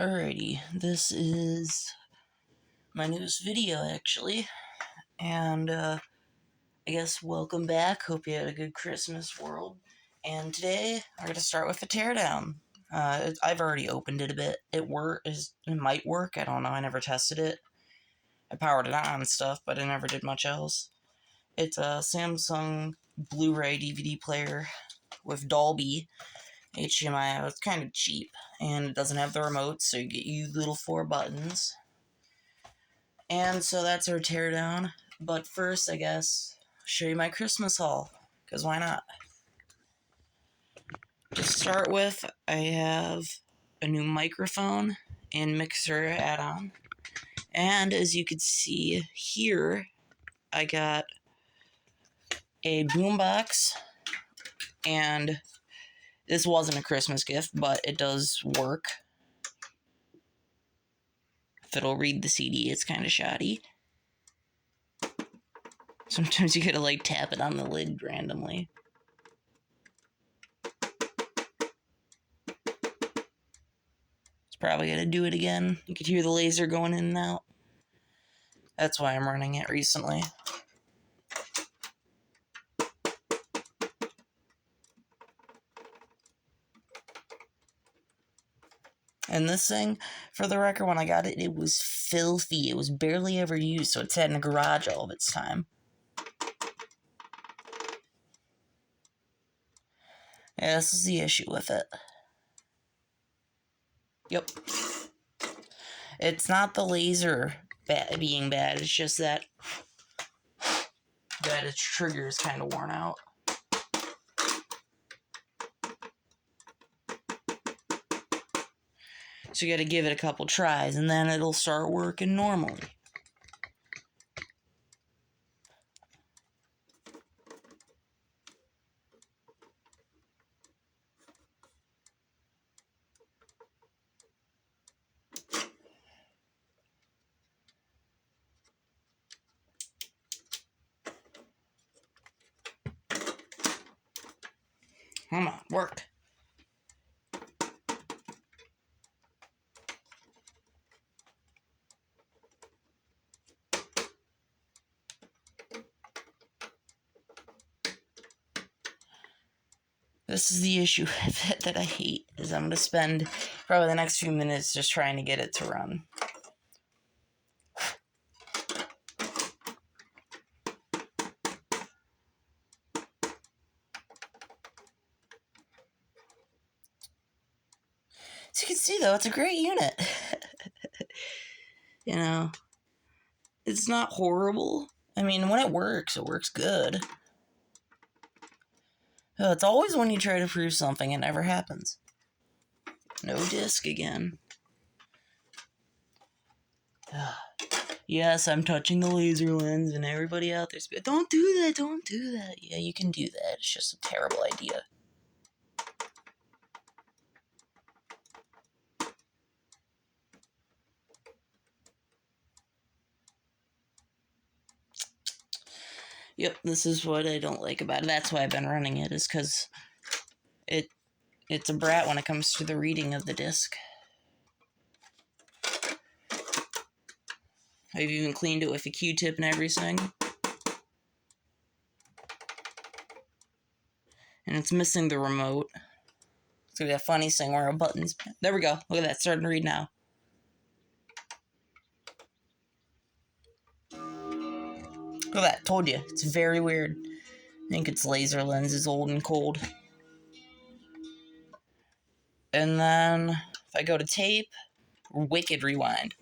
Alrighty, this is my newest video actually, and I guess welcome back. Hope you had a good Christmas, world. And today we're gonna start with a teardown. I've already opened it a bit. It might work. I don't know. I never tested it. I powered it on and stuff, but I never did much else. It's a Samsung Blu-ray DVD player with Dolby HDMI out. It's kind of cheap, and it doesn't have the remote, so you get little 4 buttons. And so that's our teardown. But first, I guess, I'll show you my Christmas haul, because why not? To start with, I have a new microphone and mixer add-on. And as you can see here, I got a boombox, and this wasn't a Christmas gift, but it does work. If it'll read the CD, it's kind of shoddy. Sometimes you gotta, tap it on the lid randomly. It's probably gonna do it again. You could hear the laser going in and out. That's why I'm running it recently. And this thing, for the record, when I got it, it was filthy. It was barely ever used, so it sat in the garage all of its time. Yeah, this is the issue with it. Yep. It's not the laser being bad, it's just that its trigger is kind of worn out. So you gotta give it a couple tries, and then it'll start working normally. Come on, work. This is the issue with it that I hate, is I'm going to spend probably the next few minutes just trying to get it to run. As you can see, though, it's a great unit. You know, it's not horrible. I mean, when it works good. It's always when you try to prove something, it never happens. No disc again. Yes, I'm touching the laser lens, and everybody out there's like, don't do that, don't do that. Yeah, you can do that. It's just a terrible idea. Yep, this is what I don't like about it. That's why I've been running it, is because it's a brat when it comes to the reading of the disc. I've even cleaned it with a Q-tip and everything. And it's missing the remote. It's gonna be a funny thing where a button's... There we go. Look at that, starting to read now. Look at that, told you. It's very weird. I think its laser lens is old and cold. And then, if I go to tape, wicked rewind.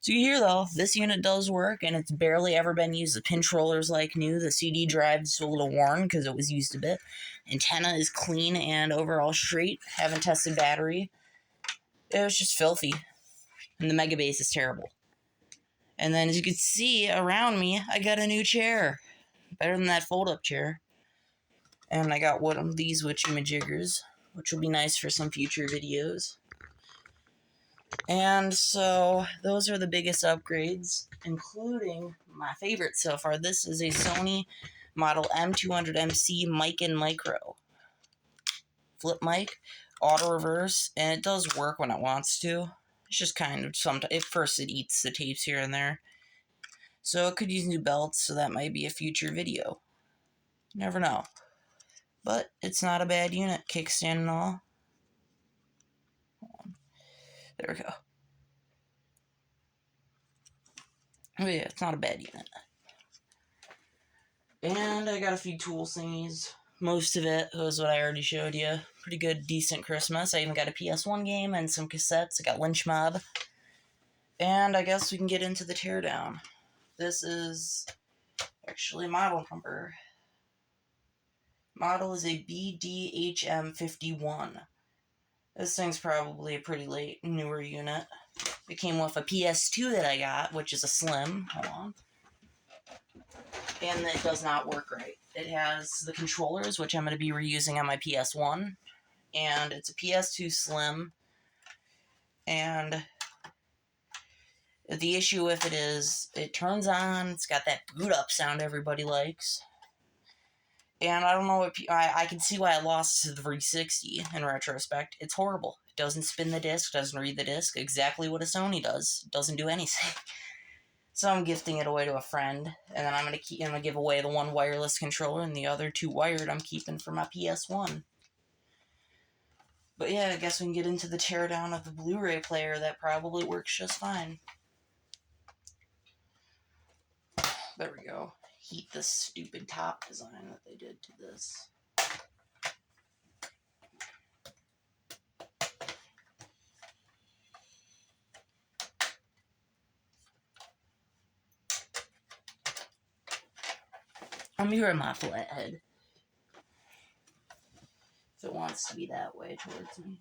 So you hear, though, this unit does work, and it's barely ever been used. The pin controller's new. The CD drive's a little worn because it was used a bit. Antenna is clean and overall straight. Haven't tested battery. It was just filthy. And the mega bass is terrible. And then, as you can see around me, I got a new chair. Better than that fold-up chair. And I got one of these witchy-majiggers, which will be nice for some future videos. And so those are the biggest upgrades, including my favorite so far. This is a Sony model M200MC mic and micro. Flip mic, auto reverse, and it does work when it wants to. It's just kind of sometimes, at first it eats the tapes here and there. So it could use new belts, so that might be a future video. Never know. But it's not a bad unit, kickstand and all. There we go. Oh yeah, it's not a bad unit. And I got a few tool thingies. Most of it was what I already showed you. Pretty good, decent Christmas. I even got a PS1 game and some cassettes. I got Lynch Mob. And I guess we can get into the teardown. This is actually model number. Model is a BDHM51. This thing's probably a pretty late, newer unit. It came with a PS2 that I got, which is a Slim. Hold on. And it does not work right. It has the controllers, which I'm going to be reusing on my PS1. And it's a PS2 Slim. And the issue with it is it turns on. It's got that boot up sound everybody likes. And I don't know what I can see why I lost to the 360 in retrospect. It's horrible. It doesn't spin the disc, doesn't read the disc. Exactly what a Sony does. It doesn't do anything. So I'm gifting it away to a friend, and then I'm gonna give away the one wireless controller, and the other two wired I'm keeping for my PS1. But yeah, I guess we can get into the teardown of the Blu-ray player. That probably works just fine. There we go. Heat this stupid top design that they did to this. I'll mirror my flathead. If it wants to be that way towards me.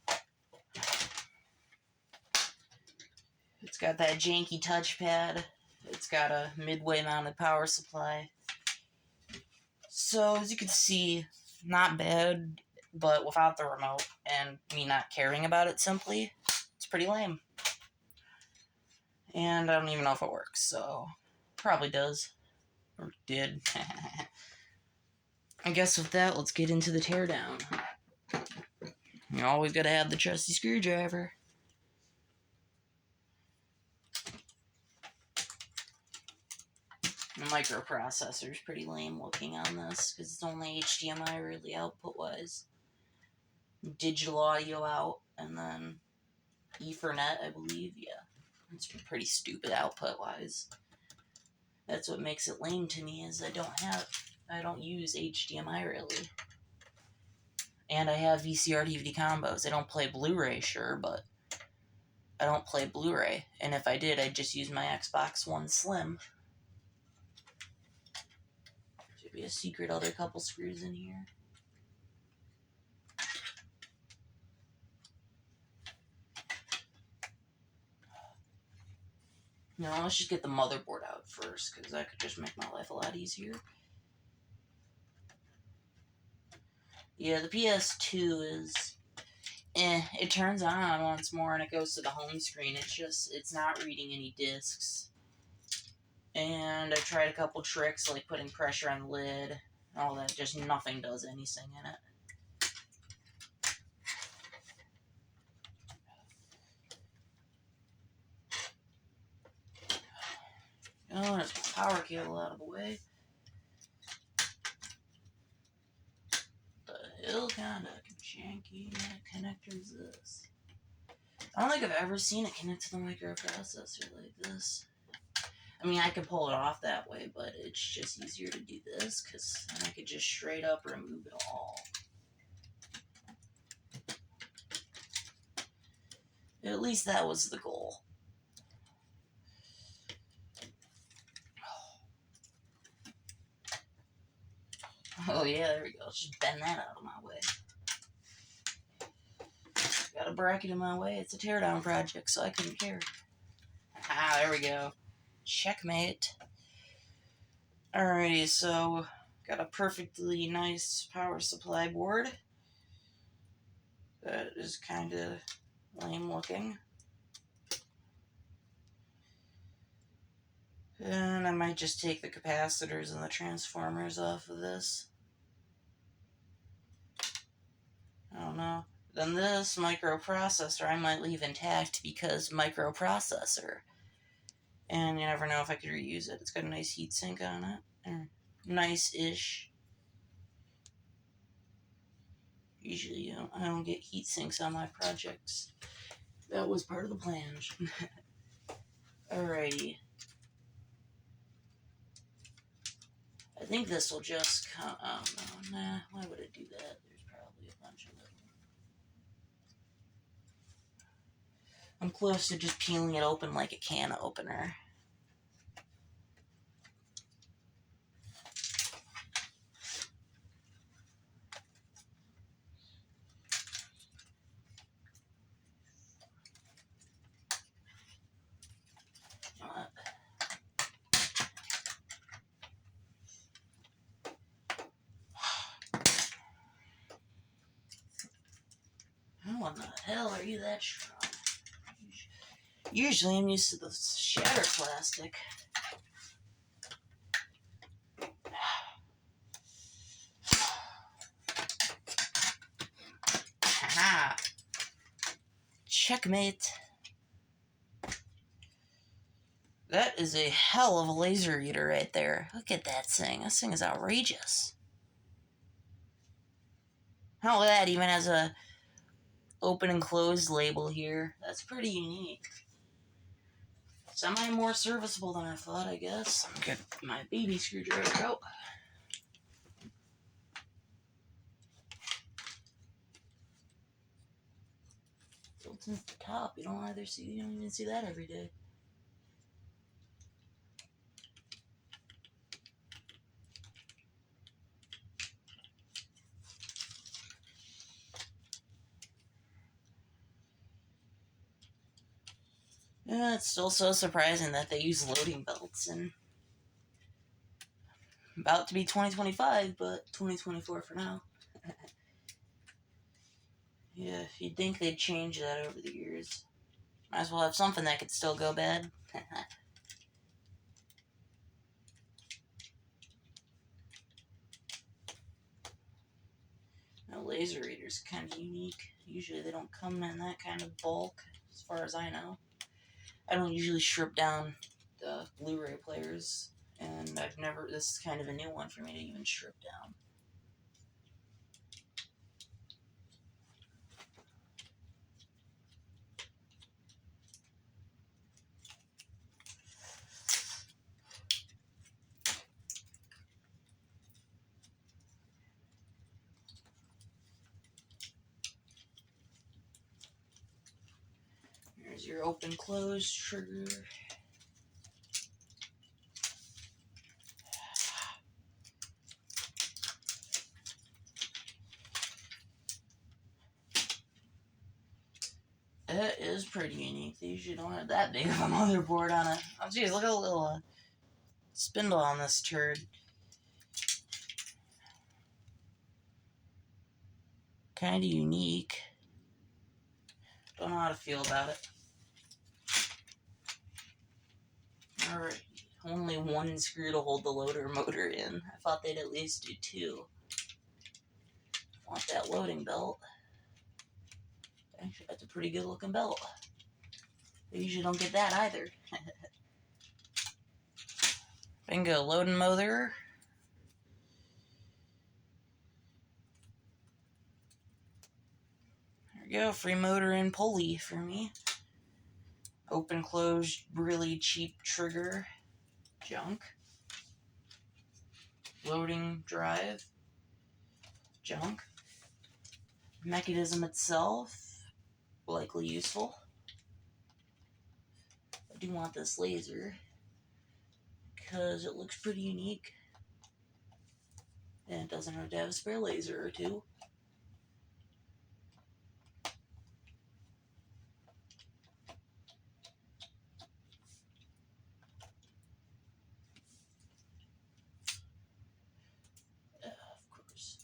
It's got that janky touchpad. It's got a midway mounted power supply. So, as you can see, not bad, but without the remote and me not caring about it simply, it's pretty lame. And I don't even know if it works, so probably does. Or did. I guess with that, let's get into the teardown. You always gotta have the trusty screwdriver. The microprocessor is pretty lame looking on this, because it's only HDMI really output-wise. Digital audio out, and then Ethernet, I believe, yeah. It's pretty stupid output-wise. That's what makes it lame to me, is I don't use HDMI really. And I have VCR DVD combos. I don't play Blu-ray, sure, but I don't play Blu-ray. And if I did, I'd just use my Xbox One Slim. Should be a secret other couple screws in here. No, let's just get the motherboard out first, because that could just make my life a lot easier. Yeah, the PS2 is... it turns on once more and it goes to the home screen. It's not reading any discs. And I tried a couple tricks, like putting pressure on the lid, all that. Just nothing does anything in it. Oh, there's my power cable out of the way. The hell kind of janky connector is this? I don't think I've ever seen it connect to the microprocessor like this. I mean, I could pull it off that way, but it's just easier to do this, because then I could just straight up remove it all. At least that was the goal. Oh yeah, there we go. Let's just bend that out of my way. Got a bracket in my way. It's a teardown project, so I couldn't care. Ah, there we go. Checkmate. Alrighty, so got a perfectly nice power supply board. That is kind of lame looking. And I might just take the capacitors and the transformers off of this. I don't know. Then this microprocessor I might leave intact because microprocessor. And you never know if I could reuse it. It's got a nice heatsink on it. Nice-ish. Usually I don't get heatsinks on my projects. That was part of the plan. Alrighty. I think this will just come. Oh no, nah. Why would it do that? There's probably a bunch of them. I'm close to just peeling it open like a can opener. How in the hell are you that strong? Usually I'm used to the shatter plastic. Haha. Checkmate. That is a hell of a laser reader right there. Look at that thing. This thing is outrageous. How that even has a open and closed label here. That's pretty unique. Semi more serviceable than I thought, I guess. I'm gonna get my baby screwdriver out. Built into the top. You don't even see that every day. Yeah, it's still so surprising that they use loading belts and about to be 2025, but 2024 for now. Yeah, you'd think they'd change that over the years. Might as well have something that could still go bad. Now, laser readers kind of unique. Usually they don't come in that kind of bulk, as far as I know. I don't usually strip down the Blu-ray players, and this is kind of a new one for me to even strip down. Here's your open-close trigger. That is pretty unique. They usually don't have that big of a motherboard on it. Oh, geez, look at the little spindle on this turd. Kind of unique. Don't know how to feel about it. Alright, only one screw to hold the loader motor in. I thought they'd at least do two. Want that loading belt. Actually, that's a pretty good looking belt. They usually don't get that either. Bingo, loading motor. There we go, free motor and pulley for me. Open, closed, really cheap trigger. Junk. Loading drive. Junk. Mechanism itself, likely useful. I do want this laser because it looks pretty unique. And it doesn't hurt to have a spare laser or two. Of course.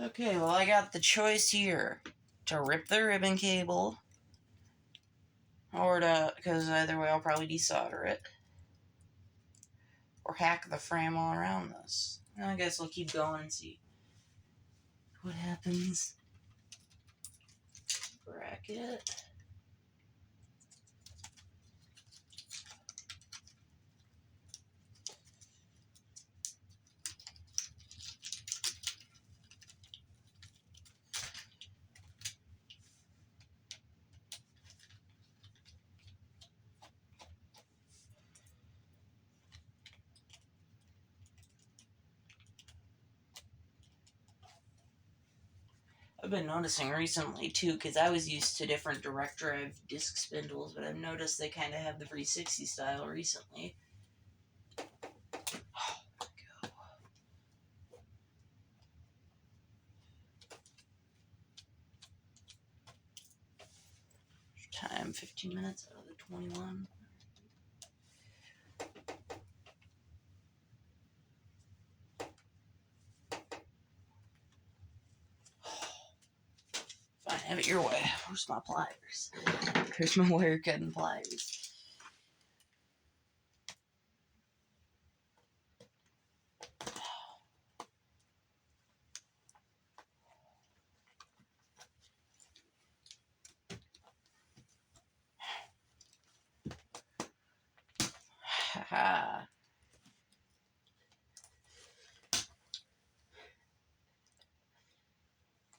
Okay, well, I got the choice here to rip the ribbon cable because either way I'll probably desolder it. Or hack the frame all around this. I guess I'll keep going and see what happens. Bracket. I've been noticing recently too, because I was used to different direct drive disc spindles, but I've noticed they kind of have the 360 style recently. Oh, there we go. Time 15 minutes out of the 21. Fine, have it your way. Where's my pliers? There's my wire cutting pliers. Haha.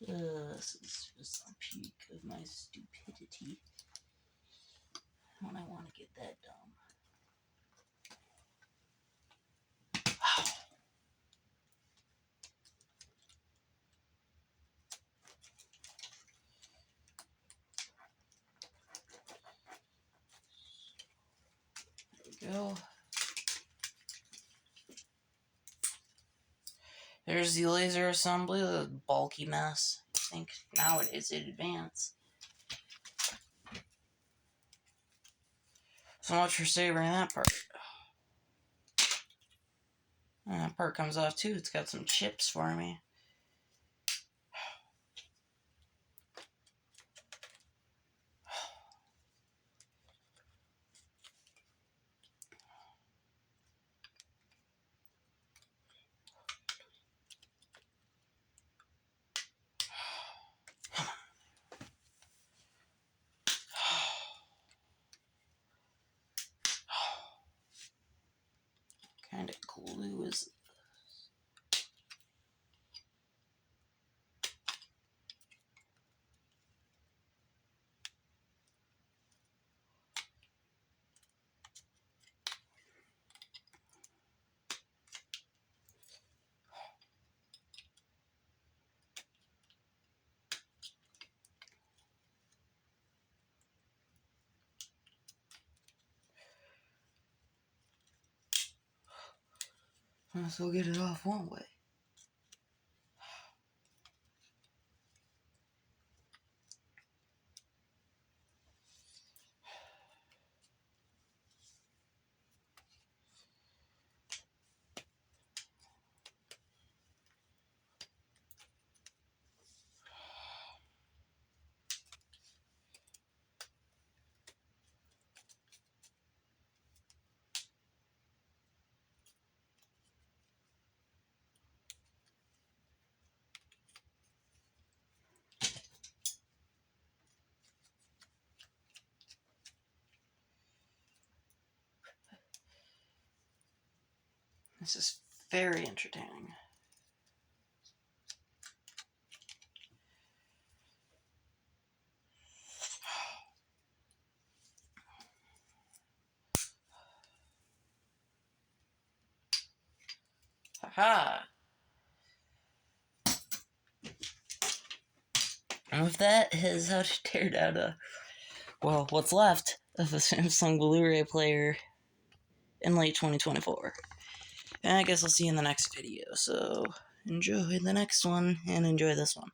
This is just the peak of my stupidity when I want to get that done. There we go. There's the laser assembly, the bulky mess. I think nowadays it'd advance. So much for savoring that part. And that part comes off too. It's got some chips for me. Kind of glue is this? So get it off one way. This is very entertaining. Haha. And with that is how to tear down what's left of a Samsung Blu-ray player in late 2024. And I guess I'll see you in the next video. So enjoy the next one and enjoy this one.